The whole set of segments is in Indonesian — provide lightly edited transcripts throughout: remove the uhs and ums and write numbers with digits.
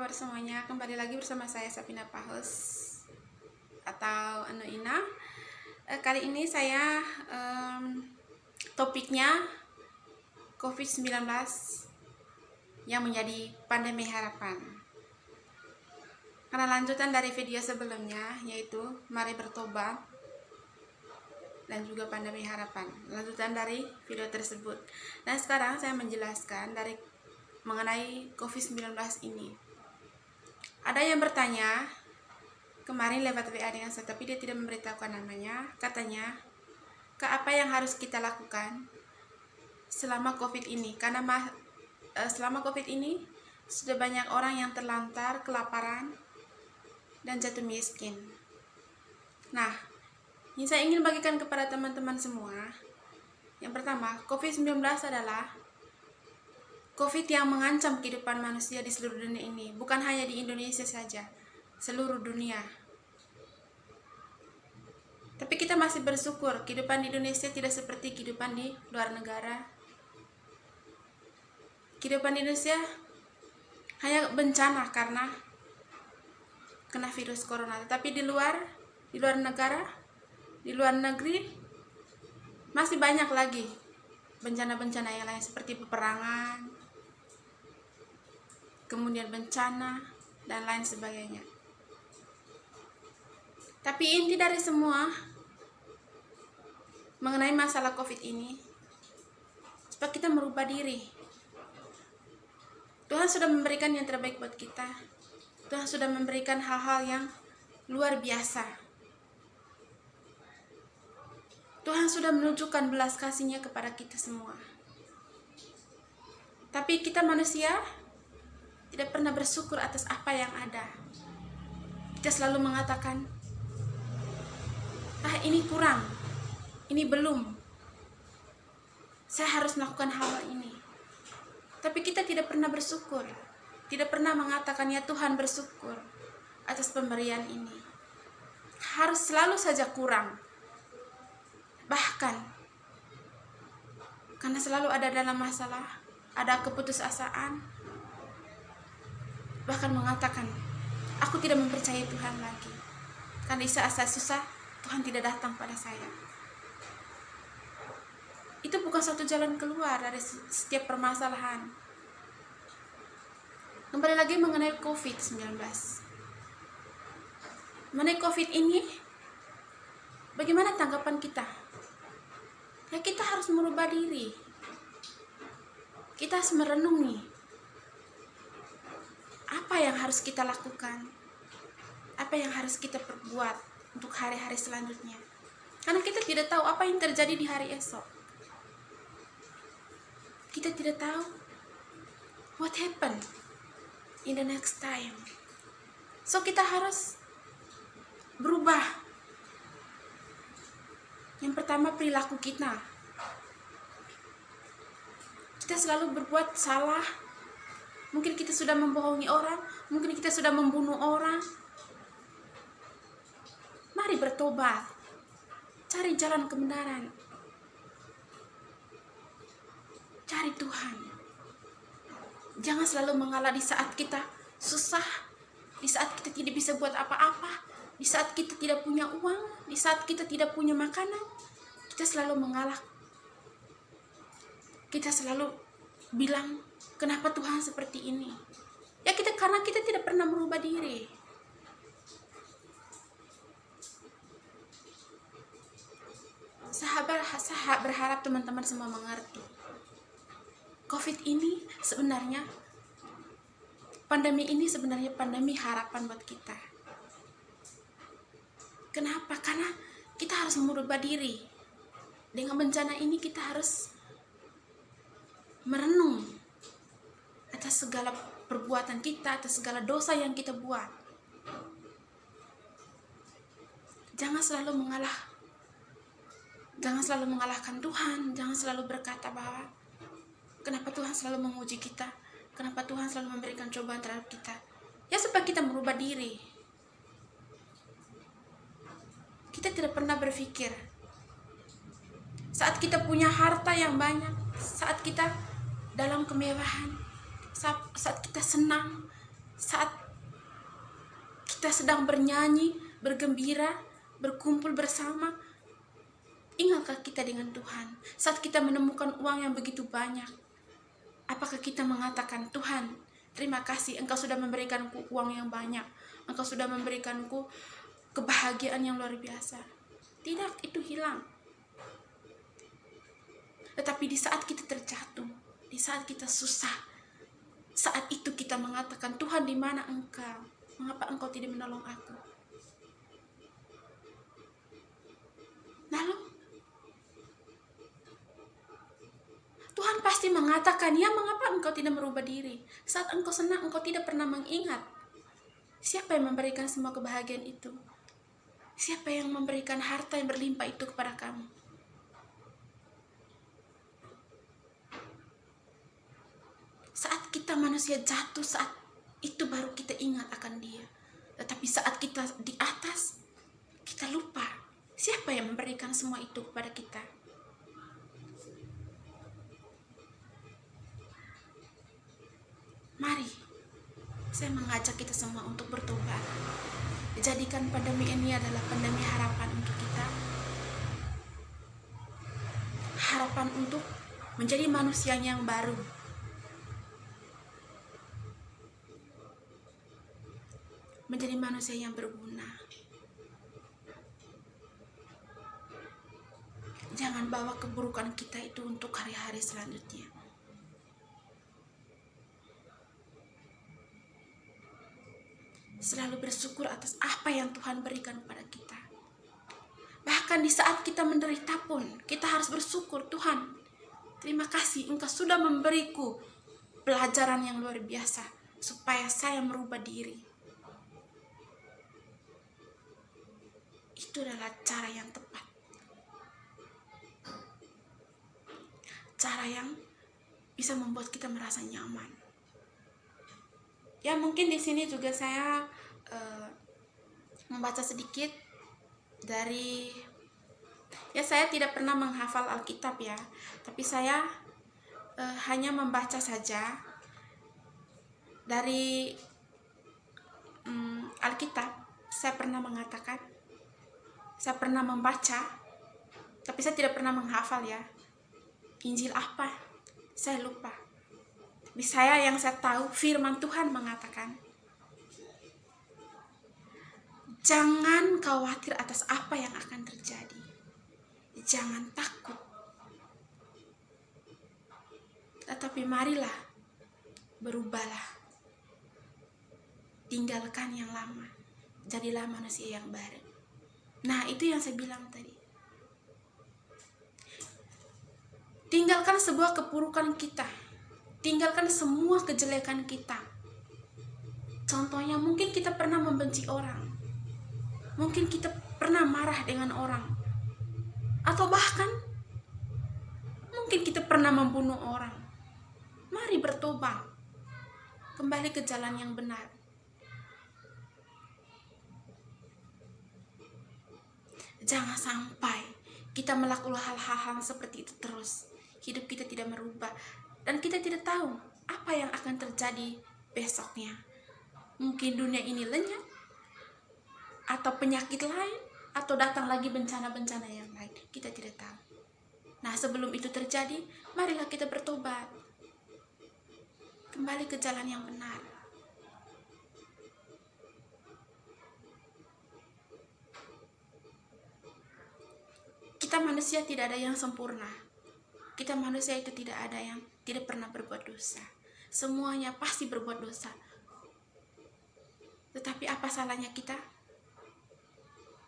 kabar semuanya? Kembali lagi bersama saya Sapina Pahus atau Anu Ina. Kali ini saya topiknya COVID-19 yang menjadi pandemi harapan. Karena lanjutan dari video sebelumnya, yaitu Mari Bertobat dan juga pandemi harapan. Lanjutan dari video tersebut. Dan sekarang saya menjelaskan mengenai COVID-19 ini. Ada yang bertanya kemarin lewat WA dengan saya, tapi dia tidak memberitahukan namanya. Katanya, Kak, apa yang harus kita lakukan selama COVID ini? Karena selama COVID ini sudah banyak orang yang terlantar, kelaparan, dan jatuh miskin. Nah, ini saya ingin bagikan kepada teman-teman semua. Yang pertama, COVID-19 adalah COVID yang mengancam kehidupan manusia di seluruh dunia ini. Bukan hanya di Indonesia saja, seluruh dunia. Tapi kita masih bersyukur kehidupan di Indonesia tidak seperti kehidupan di luar negara. Kehidupan di Indonesia hanya bencana karena kena virus corona. Tapi di luar negara, di luar negeri masih banyak lagi bencana-bencana yang lain seperti peperangan, kemudian bencana, dan lain sebagainya. Tapi inti dari semua mengenai masalah COVID ini, supaya kita merubah diri. Tuhan sudah memberikan yang terbaik buat kita. Tuhan sudah memberikan hal-hal yang luar biasa. Tuhan sudah menunjukkan belas kasih-Nya kepada kita semua. Tapi kita manusia tidak pernah bersyukur atas apa yang ada. Kita selalu mengatakan, ini kurang, ini belum, saya harus melakukan hal ini. Tapi kita tidak pernah bersyukur, tidak pernah mengatakan, ya Tuhan, bersyukur atas pemberian ini. Harus selalu saja kurang. Bahkan karena selalu ada dalam masalah, ada keputusasaan, bahkan mengatakan, aku tidak mempercayai Tuhan lagi. Karena di saat saya susah, Tuhan tidak datang pada saya. Itu bukan satu jalan keluar dari setiap permasalahan. Kembali lagi mengenai COVID-19. Mengenai COVID ini, bagaimana tanggapan kita? Ya, kita harus merubah diri. Kita harus merenungi apa yang harus kita lakukan, apa yang harus kita perbuat untuk hari-hari selanjutnya. Karena kita tidak tahu apa yang terjadi di hari esok. Kita tidak tahu what happened in the next time. So kita harus berubah. Yang pertama, perilaku kita. Kita selalu berbuat salah. Mungkin kita sudah membohongi orang, mungkin kita sudah membunuh orang. Mari bertobat. Cari jalan kebenaran. Cari Tuhan. Jangan selalu mengalah di saat kita susah, di saat kita tidak bisa buat apa-apa, di saat kita tidak punya uang, di saat kita tidak punya makanan. Kita selalu mengalah. Kita selalu bilang, kenapa Tuhan seperti ini? Ya, karena kita tidak pernah merubah diri. Saya berharap teman-teman semua mengerti. COVID ini sebenarnya, pandemi ini sebenarnya pandemi harapan buat kita. Kenapa? Karena kita harus merubah diri. Dengan bencana ini kita harus merenung atas segala perbuatan kita, atas segala dosa yang kita buat. Jangan selalu mengalahkan Tuhan. Jangan selalu berkata bahwa kenapa Tuhan selalu menguji kita, kenapa Tuhan selalu memberikan cobaan terhadap kita. Ya, supaya kita merubah diri. Kita tidak pernah berpikir saat kita punya harta yang banyak, saat kita dalam kemewahan, saat kita senang, saat kita sedang bernyanyi, bergembira, berkumpul bersama, ingatkah kita dengan Tuhan? Saat kita menemukan uang yang begitu banyak, apakah kita mengatakan, Tuhan, terima kasih Engkau sudah memberikanku uang yang banyak, Engkau sudah memberikanku kebahagiaan yang luar biasa? Tidak, itu hilang. Tetapi di saat kita terjatuh, di saat kita susah, saat itu kita mengatakan, Tuhan, di mana Engkau? Mengapa Engkau tidak menolong aku? Lalu Tuhan pasti mengatakan, ya, mengapa Engkau tidak merubah diri? Saat Engkau senang, Engkau tidak pernah mengingat siapa yang memberikan semua kebahagiaan itu? Siapa yang memberikan harta yang berlimpah itu kepada kamu? Saat kita manusia jatuh, saat itu baru kita ingat akan Dia. Tetapi saat kita di atas, kita lupa siapa yang memberikan semua itu kepada kita. Mari, saya mengajak kita semua untuk bertobat. Jadikan pandemi ini adalah pandemi harapan untuk kita. Harapan untuk menjadi manusia yang baru. Menjadi manusia yang berguna. Jangan bawa keburukan kita itu untuk hari-hari selanjutnya. Selalu bersyukur atas apa yang Tuhan berikan kepada kita. Bahkan di saat kita menderita pun, kita harus bersyukur, Tuhan, terima kasih Engkau sudah memberiku pelajaran yang luar biasa, supaya saya merubah diri. Itu adalah cara yang tepat. Cara yang bisa membuat kita merasa nyaman. Ya, mungkin di sini juga saya membaca sedikit dari, ya, saya tidak pernah menghafal Alkitab ya, tapi saya hanya membaca saja dari Alkitab. Saya pernah mengatakan, saya pernah membaca, tapi saya tidak pernah menghafal ya. Injil apa? Saya lupa. Tapi yang saya tahu, firman Tuhan mengatakan, jangan khawatir atas apa yang akan terjadi. Jangan takut. Tetapi marilah, berubahlah. Tinggalkan yang lama. Jadilah manusia yang baru. Nah, itu yang saya bilang tadi. Tinggalkan sebuah keburukan kita. Tinggalkan semua kejelekan kita. Contohnya, mungkin kita pernah membenci orang. Mungkin kita pernah marah dengan orang. Atau bahkan, mungkin kita pernah membunuh orang. Mari bertobat. Kembali ke jalan yang benar. Jangan sampai kita melakukan hal-hal seperti itu terus. Hidup kita tidak merubah. Dan kita tidak tahu apa yang akan terjadi besoknya. Mungkin dunia ini lenyap, atau penyakit lain, atau datang lagi bencana-bencana yang lain. Kita tidak tahu. Nah, sebelum itu terjadi, marilah kita bertobat. Kembali ke jalan yang benar. Kita manusia tidak ada yang sempurna. Kita manusia itu tidak ada yang tidak pernah berbuat dosa. Semuanya pasti berbuat dosa. Tetapi apa salahnya kita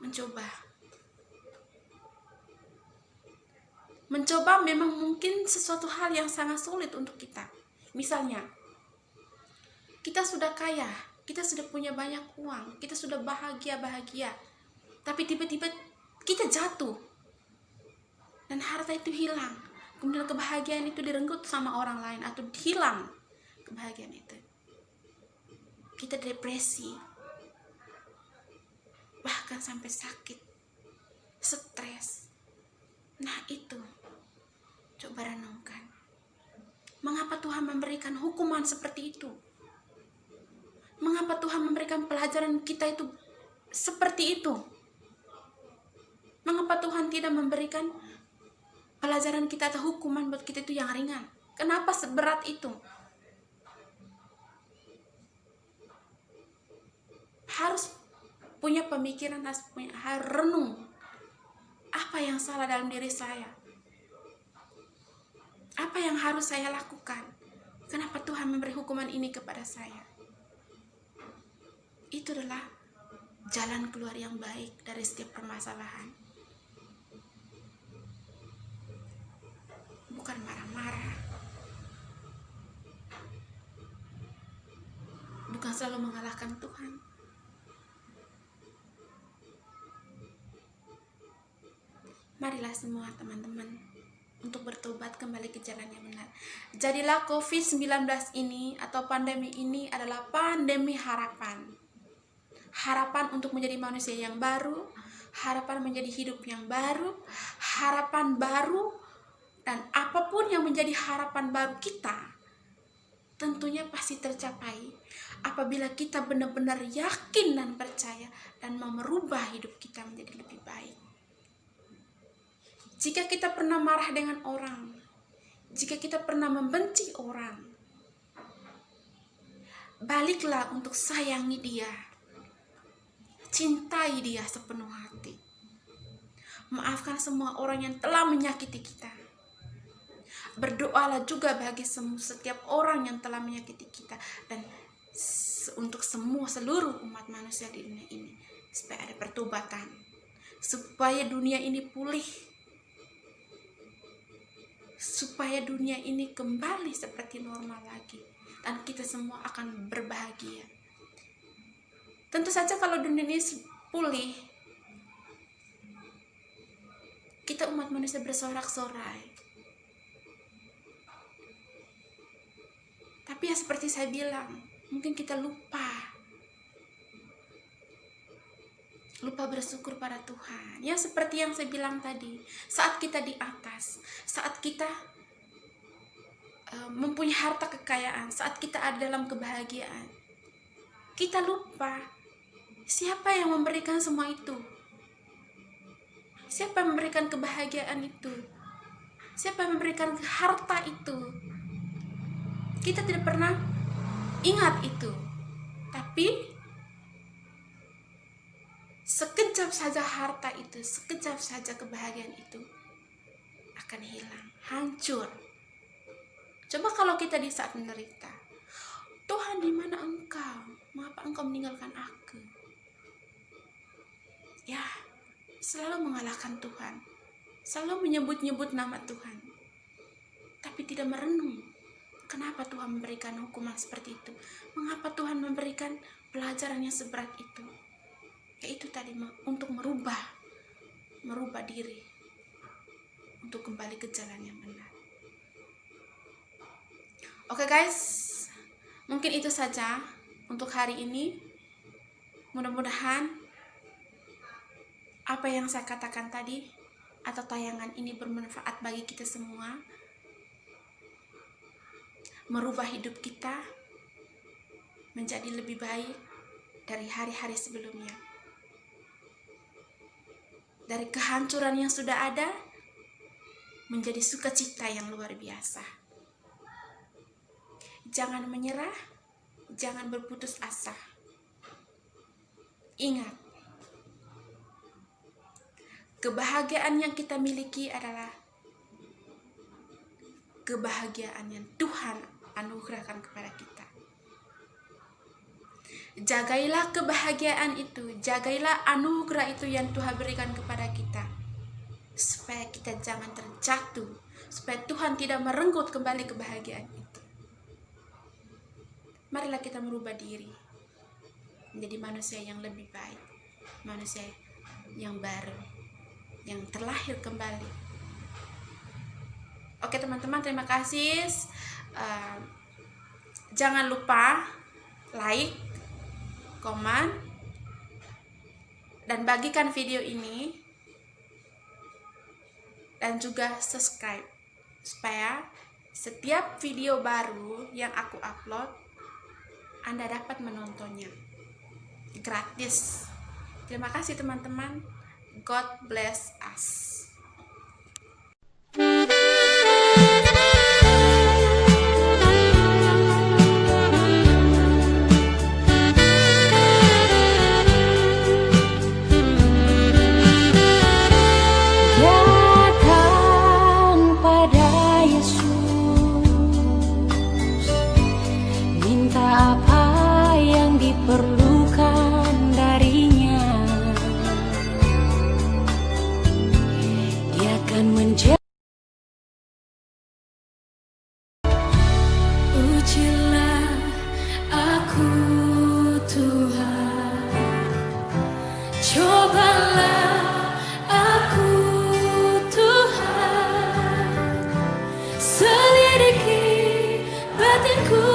mencoba? Mencoba memang mungkin sesuatu hal yang sangat sulit untuk kita. Misalnya, kita sudah kaya, kita sudah punya banyak uang, kita sudah bahagia, tapi tiba-tiba kita jatuh dan harta itu hilang. Kemudian kebahagiaan itu direnggut sama orang lain, atau hilang kebahagiaan itu. Kita depresi, bahkan sampai sakit, stres. Nah, itu coba renungkan. Mengapa Tuhan memberikan hukuman seperti itu? Mengapa Tuhan memberikan pelajaran kita itu seperti itu? Mengapa Tuhan tidak memberikan pelajaran kita atau hukuman buat kita itu yang ringan? Kenapa seberat itu? Harus punya pemikiran, harus renung. Apa yang salah dalam diri saya? Apa yang harus saya lakukan? Kenapa Tuhan memberi hukuman ini kepada saya? Itu adalah jalan keluar yang baik dari setiap permasalahan. Bukan marah-marah. Bukan selalu mengalahkan Tuhan. Marilah semua teman-teman untuk bertobat kembali ke jalan yang benar. Jadilah COVID-19 ini atau pandemi ini adalah pandemi harapan. Harapan untuk menjadi manusia yang baru, harapan menjadi hidup yang baru, harapan baru, dan apapun yang menjadi harapan baru kita tentunya pasti tercapai apabila kita benar-benar yakin dan percaya dan mau merubah hidup kita menjadi lebih baik. Jika kita pernah marah dengan orang, jika kita pernah membenci orang, baliklah untuk sayangi dia, cintai dia sepenuh hati. Maafkan semua orang yang telah menyakiti kita. Berdoalah juga bagi setiap orang yang telah menyakiti kita dan untuk seluruh umat manusia di dunia ini, supaya ada pertobatan, supaya dunia ini pulih, supaya dunia ini kembali seperti normal lagi dan kita semua akan berbahagia. Tentu saja kalau dunia ini pulih, kita umat manusia bersorak-sorai. Tapi ya seperti saya bilang, mungkin kita lupa bersyukur pada Tuhan. Ya seperti yang saya bilang tadi, saat kita di atas, saat kita mempunyai harta kekayaan, saat kita ada dalam kebahagiaan, kita lupa siapa yang memberikan semua itu. Siapa yang memberikan kebahagiaan itu? Siapa yang memberikan harta itu? Kita tidak pernah ingat itu. Tapi sekejap saja harta itu, sekejap saja kebahagiaan itu akan hilang, hancur. Coba kalau kita di saat menderita, Tuhan, di mana Engkau? Mengapa Engkau meninggalkan aku? Ya, selalu mengalahkan Tuhan, selalu menyebut-nyebut nama Tuhan, tapi tidak merenung kenapa Tuhan memberikan hukuman seperti itu. Mengapa Tuhan memberikan pelajaran yang seberat itu? Yaitu tadi, untuk merubah diri, untuk kembali ke jalan yang benar. Oke guys, mungkin itu saja untuk hari ini. Mudah-mudahan apa yang saya katakan tadi atau tayangan ini bermanfaat bagi kita semua, merubah hidup kita menjadi lebih baik dari hari-hari sebelumnya. Dari kehancuran yang sudah ada menjadi sukacita yang luar biasa. Jangan menyerah, jangan berputus asa. Ingat, kebahagiaan yang kita miliki adalah kebahagiaan yang Tuhan anugerahkan kepada kita. Jagailah kebahagiaan itu, jagailah anugerah itu yang Tuhan berikan kepada kita, supaya kita jangan terjatuh, supaya Tuhan tidak merenggut kembali kebahagiaan itu. Marilah kita merubah diri menjadi manusia yang lebih baik, manusia yang baru, yang terlahir kembali. Oke teman-teman, terima kasih. Jangan lupa like, komen, dan bagikan video ini, dan juga subscribe supaya setiap video baru yang aku upload Anda dapat menontonnya gratis. Terima kasih teman-teman. God bless us. Perlukan darinya, Dia akan menjadi. Ujilah aku Tuhan, cobalah aku Tuhan, selidiki batinku.